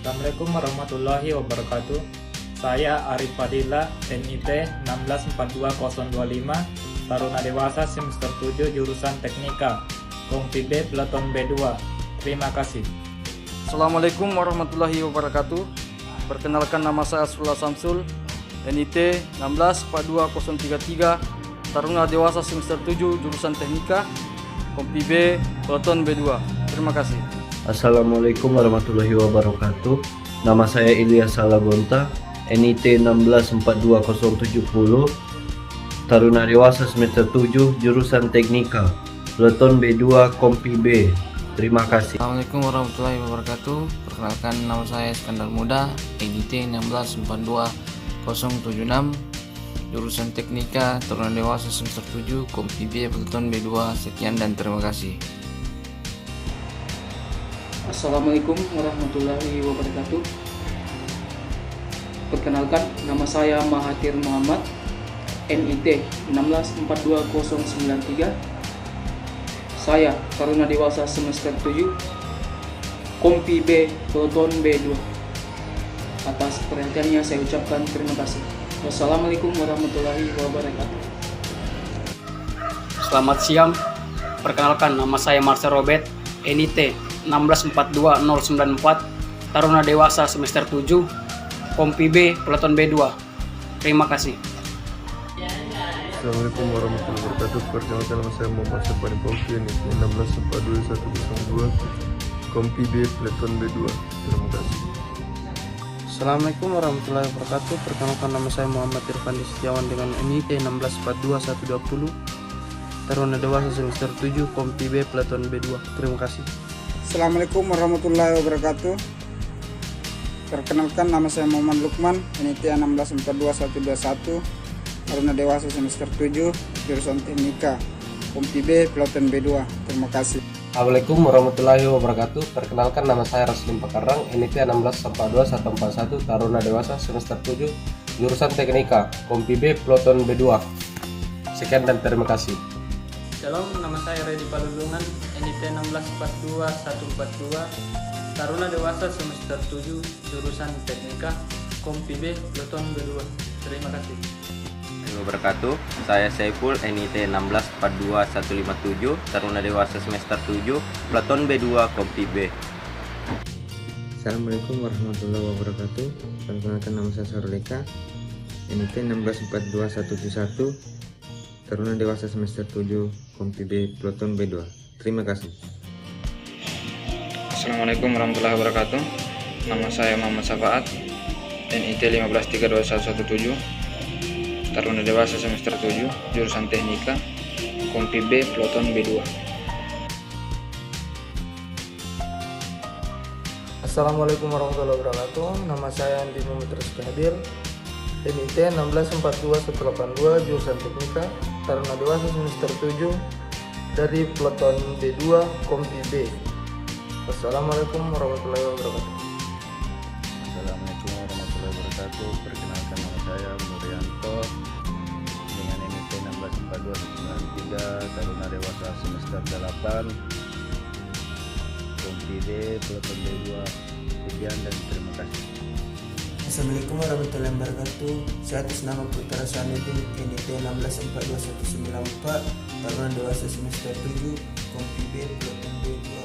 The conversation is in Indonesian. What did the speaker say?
Assalamualaikum warahmatullahi wabarakatuh. Saya Arif Fadila, NIT 1642025, Taruna Dewasa semester 7 jurusan Teknika, Kompi B Peleton B2. Terima kasih. Assalamualaikum warahmatullahi wabarakatuh. Perkenalkan, nama saya Asrullah Samsul, NIT 1642033, Taruna Dewasa semester 7 jurusan Teknika, Kompi B Peleton B2. Terima kasih. Assalamualaikum warahmatullahi wabarakatuh. Nama saya Ilyas Salagonta, NIT 1642070, Taruna Dewasa semester 7 jurusan Teknika, Peleton B2 Kompi B. Terima kasih. Assalamualaikum warahmatullahi wabarakatuh. Perkenalkan, nama saya Iskandar Muda, NIT 1642076, jurusan Teknika, Taruna Dewasa semester 7 Kompi B Peleton B2. Sekian dan terima kasih. Assalamualaikum warahmatullahi wabarakatuh. Perkenalkan, nama saya Mahathir Muhammad, NIT 1642093. Saya Taruna Dewasa semester 7 Kompi B Peleton B2. Atas perhatiannya saya ucapkan terima kasih. Wassalamualaikum warahmatullahi wabarakatuh. Selamat siang. Perkenalkan, nama saya Marcel Robert, NIT 1642094, Taruna Dewasa semester 7 Kompi B Peleton B2. Terima kasih. Assalamualaikum warahmatullahi wabarakatuh. Perkenalkan, nama saya Muhammad Syafani Pauki, NIT 1642102, Kompi B Peleton B2. Terima kasih. Assalamualaikum warahmatullahi wabarakatuh. Perkenalkan, nama saya Muhammad Irfandi Setiawan dengan NIT 1642120, Taruna Dewasa semester 7 Kompi B Peleton B2. Terima kasih. Assalamualaikum warahmatullahi wabarakatuh. Perkenalkan, nama saya Muhammad Lukman, NIT 1642121, Taruna Dewasa semester 7 jurusan Teknika, Kompi B Peleton B2. Terima kasih. Assalamualaikum warahmatullahi wabarakatuh. Perkenalkan, nama saya Raslim Pakarang, NIT 1642141, Taruna Dewasa semester 7 jurusan Teknika, Kompi B Peleton B2. Sekian dan terima kasih. Shalom, nama saya Redi Palulungan, NIT 1642142, Taruna Dewasa semester 7 jurusan Teknika, Kompi B Peleton B2. Terima kasih. Wabarakatuh. Saya Saiful, NIT 1642157, Taruna Dewasa semester 7 Peleton B2 Kompi B. Assalamualaikum warahmatullahi wabarakatuh. Perkenalkan, nama saya Saruleka, NIT 1642171, Taruna Dewasa semester 7 Kompi B Peleton B2. Terima kasih. Assalamualaikum warahmatullahi wabarakatuh. Nama saya Muhammad Safaat, NIT 1532117, Taruna Dewasa semester 7 jurusan Teknika, Kompi B Peleton B2. Assalamualaikum warahmatullahi wabarakatuh. Nama saya Andi Muhammad Rizky Hadir, NIT 1642182, jurusan Teknika, Taruna Dewasa semester 7 dari Peleton B2 Kompi B. Wassalamualaikum warahmatullahi wabarakatuh. Assalamualaikum warahmatullahi wabarakatuh. Perkenalkan, nama saya Murianto dengan NIT 1642193, Taruna Dewasa semester 8 Kompi B Peleton B2. Sekian dan terima kasih. Assalamualaikum warahmatullahi wabarakatuh. Saya atas nama Putra Sanudin, NIT 1642194, Taruna Dewasa semester 7 Kompi B Peleton B2.